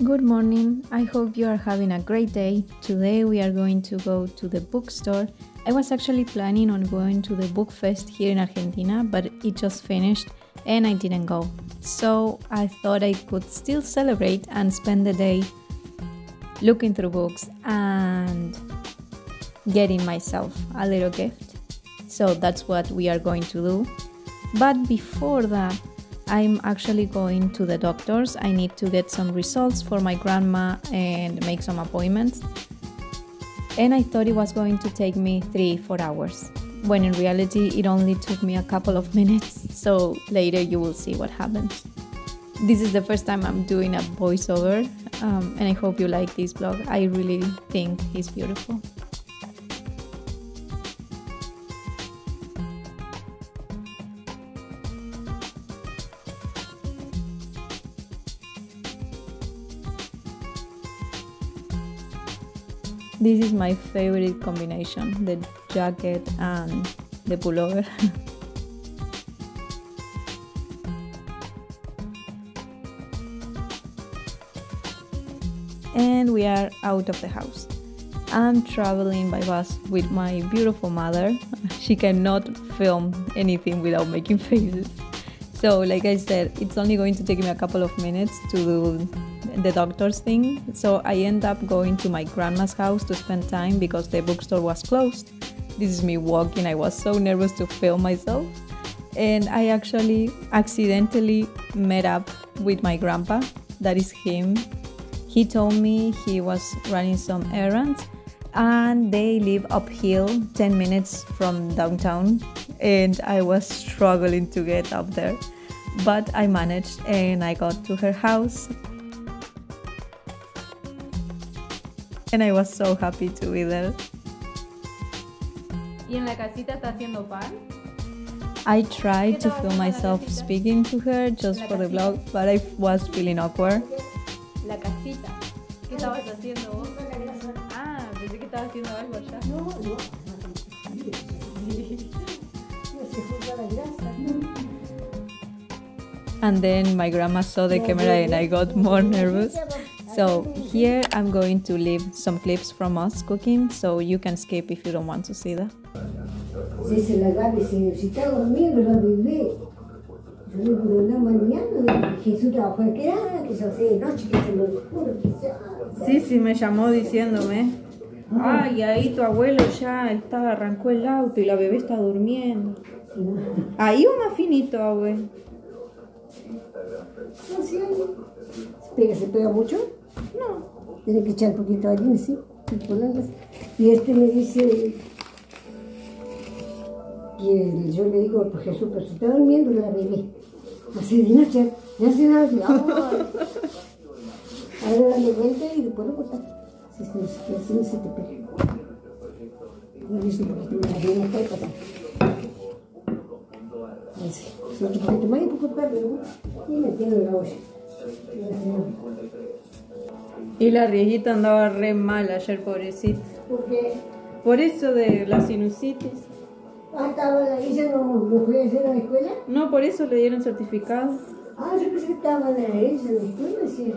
Good morning, I hope you are having a great day. Today we are going to go to the bookstore. I was actually planning on going to the book fest here in Argentina, but it just finished and I didn't go. So I thought I could still celebrate and spend the day looking through books and getting myself a little gift. So that's what we are going to do. But before that, I'm actually going to the doctor's. I need to get some results for my grandma and make some appointments. And I thought it was going to take me 3-4 hours, when in reality it only took me a couple of minutes. So later you will see what happens. This is the first time I'm doing a voiceover, and I hope you like this vlog. I really think he's beautiful. This is my favorite combination, the jacket and the pullover. And we are out of the house. I'm traveling by bus with my beautiful mother. She cannot film anything without making faces. So like I said, it's only going to take me a couple of minutes to do the doctor's thing. So I end up going to my grandma's house to spend time because the bookstore was closed. This is me walking. I was so nervous to film myself. And I actually accidentally met up with my grandpa. That is him. He told me he was running some errands and they live uphill 10 minutes from downtown. And I was struggling to get up there. But I managed and I got to her house. And I was so happy to be there. ¿Y en la casita está haciendo pan? I tried to film myself speaking to her just for the vlog, but I was feeling awkward. La casita. ¿Qué estabas haciendo vos? Ah, pensé que estabas haciendo algo allá. No. And then my grandma saw the camera and I got more nervous. So here I'm going to leave some clips from us cooking, so you can skip if you don't want to see that. Si se la Gaby, si está durmiendo la bebé. Yo le digo, la mañana, Jesús trabajó, que se hace de noche, que se lo juro, que se Sí, me llamó diciéndome. Ay, ahí tu abuelo ya arrancó el auto y la bebé está durmiendo. Ahí va más finito, abuelo. No, sí, ¿se pega mucho? No. Tiene que echar un poquito de harina, sí. Y este me dice que yo le digo, pues Jesús, pero se está durmiendo la bebé. Así de noche, ya se da. Ahora dale vuelta y después lo cortas. Así no se te pega. Le dice un poquito de harina acá y pasa. Así. Un poquito más y un poco tarde, ¿no? Y metiendo en la olla. Y la Riejita andaba re mal ayer, pobrecita. ¿Por qué? Por eso de la sinusitis. ¿Ella no fue ayer a la escuela? No, por eso le dieron certificado. Ah, yo pensé que estaba ella en la escuela, sí.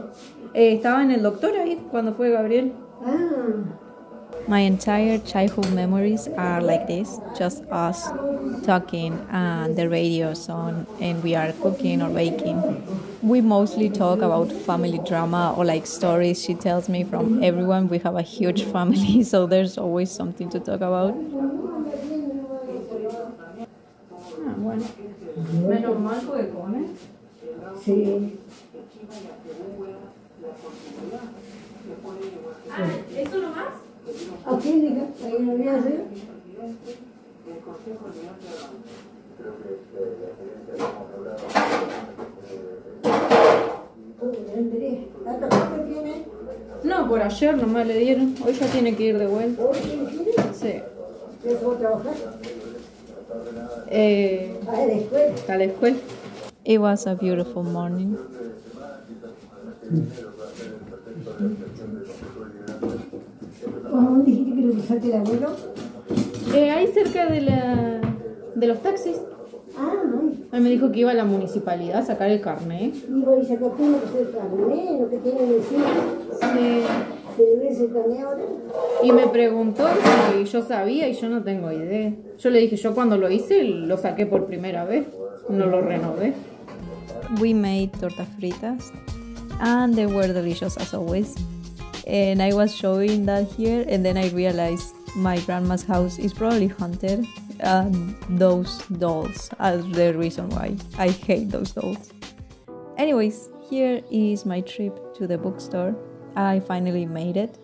Estaba en el doctor ahí cuando fue Gabriel. Ah. My entire childhood memories are like this, just us talking and the radio's on and we are cooking or baking. We mostly talk about family drama or like stories she tells me from everyone. We have a huge family, so there's always something to talk about. Ah, bueno. Menos mal puede comer. Sí. Ah, ¿eso nomás? Aquí, diga, ahí lo voy a hacer. No, por ayer nomás le dieron. Hoy ya tiene que ir de vuelta. ¿Hoy tiene que ir? Sí. ¿Ya se va a trabajar? A la escuela. A la escuela. It was a beautiful morning. ¿Cómo dijiste que lo usaste el abuelo? Ahí cerca de los taxis. Ah, Él me dijo que iba a la municipalidad a sacar el carnet. y voy a sacar todo lo que es el carnet, lo que tienen encima. Sí. ¿Se debe ese carnet ahora? Y me preguntó si yo sabía y yo no tengo idea. Yo le dije, yo cuando lo hice lo saqué por primera vez, no lo renové. We made tortas fritas and they were delicious as always. And I was showing that here and then I realized my grandma's house is probably haunted. Those dolls are the reason why I hate those dolls. Anyways, here is my trip to the bookstore. I finally made it.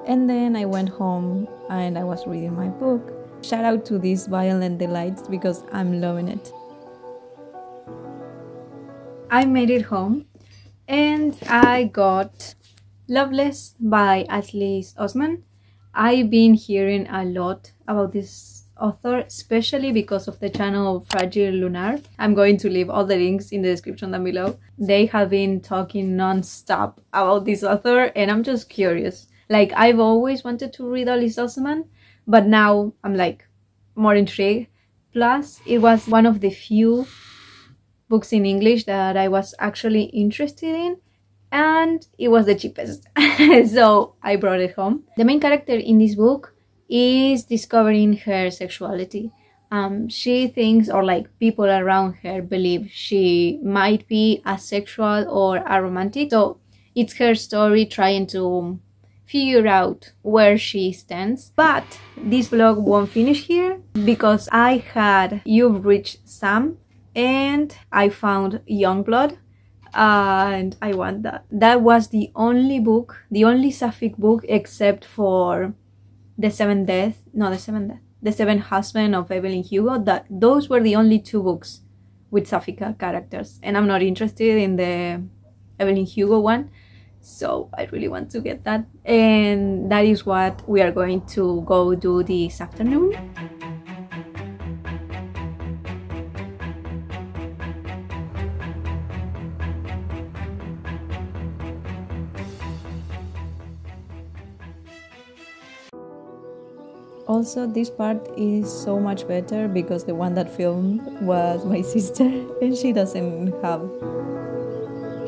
And then I went home and I was reading my book. Shout out to these violent delights because I'm loving it. I made it home and I got Loveless by Ashley Osman. I've been hearing a lot about this author, especially because of the channel Fragile Lunar. I'm going to leave all the links in the description down below. They have been talking non-stop about this author and I'm just curious. Like, I've always wanted to read Alice Osman, but now I'm like more intrigued. Plus, it was one of the few books in English that I was actually interested in, and it was the cheapest. So I brought it home. The main character in this book is discovering her sexuality. She thinks, or like people around her believe, she might be asexual or aromantic. So it's her story trying to figure out where she stands. But this vlog won't finish here because I had You've Reached Sam and I found Youngblood and I want that. That was the only book, the only sapphic book except for The Seventh Husband of Evelyn Hugo. Those were the only two books with sapphic characters and I'm not interested in the Evelyn Hugo one. So I really want to get that, and that is what we are going to go do this afternoon. Also, this part is so much better because the one that filmed was my sister and she doesn't have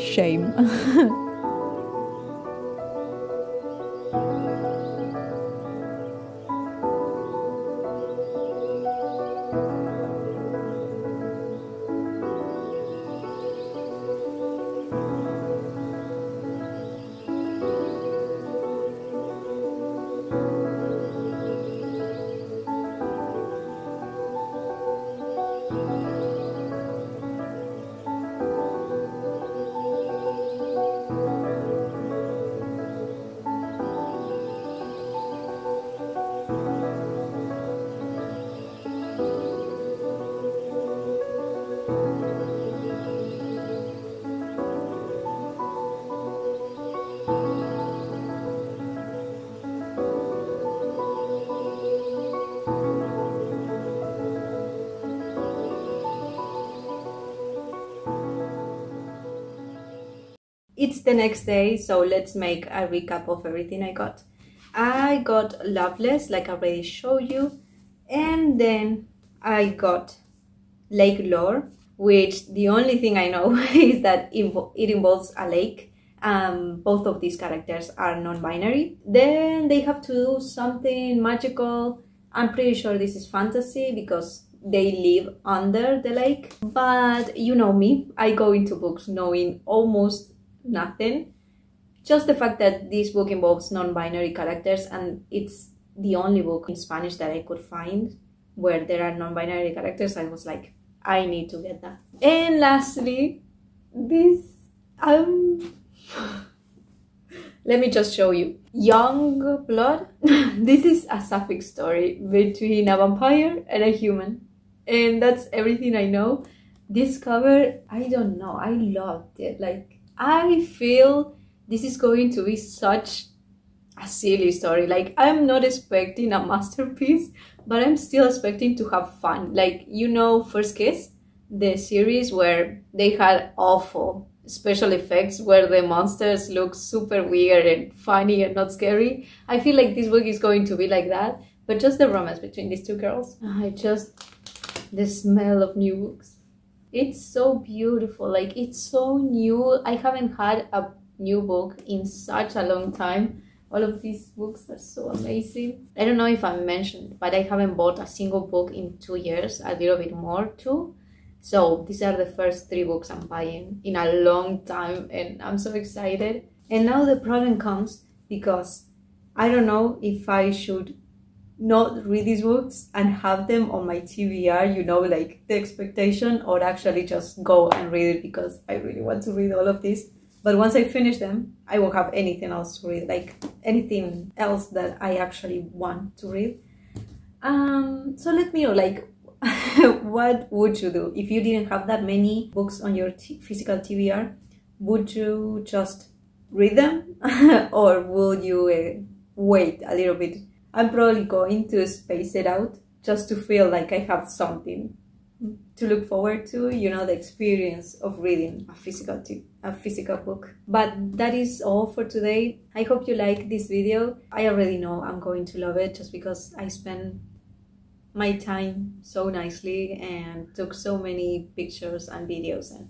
shame. It's the next day, so let's make a recap of everything I got. I got Loveless, like I already showed you, and then I got Lake Lore, which the only thing I know is that it involves a lake. Both of these characters are non-binary. Then they have to do something magical. I'm pretty sure this is fantasy because they live under the lake. But you know me, I go into books knowing almost nothing. Just the fact that this book involves non-binary characters and it's the only book in Spanish that I could find where there are non-binary characters, I was like, I need to get that. And lastly, this let me just show you. Young blood. This is a sapphic story between a vampire and a human, and that's everything I know. This cover, I don't know, I loved it. Like, I feel this is going to be such a silly story. Like, I'm not expecting a masterpiece, but I'm still expecting to have fun. Like, you know, First Kiss, the series where they had awful special effects where the monsters look super weird and funny and not scary. I feel like this book is going to be like that, but just the romance between these two girls. The smell of new books. It's so beautiful, like it's so new. I haven't had a new book in such a long time. All of these books are so amazing. I don't know if I mentioned, but I haven't bought a single book in 2 years, a little bit more too. So these are the first 3 books I'm buying in a long time, and I'm so excited. And now the problem comes because I don't know if I should not read these books and have them on my TBR, you know, like the expectation, or actually just go and read it because I really want to read all of this. But once I finish them, I won't have anything else to read, like anything else that I actually want to read. So let me know, like, what would you do if you didn't have that many books on your physical TBR? Would you just read them or will you wait a little bit? I'm probably going to space it out just to feel like I have something to look forward to, you know, the experience of reading a physical book. But that is all for today. I hope you like this video. I already know I'm going to love it just because I spent my time so nicely and took so many pictures and videos, and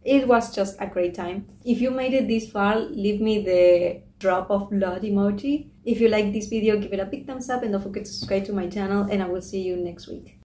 it was just a great time. If you made it this far, leave me the drop of blood emoji. If you like this video, give it a big thumbs up and don't forget to subscribe to my channel, and I will see you next week.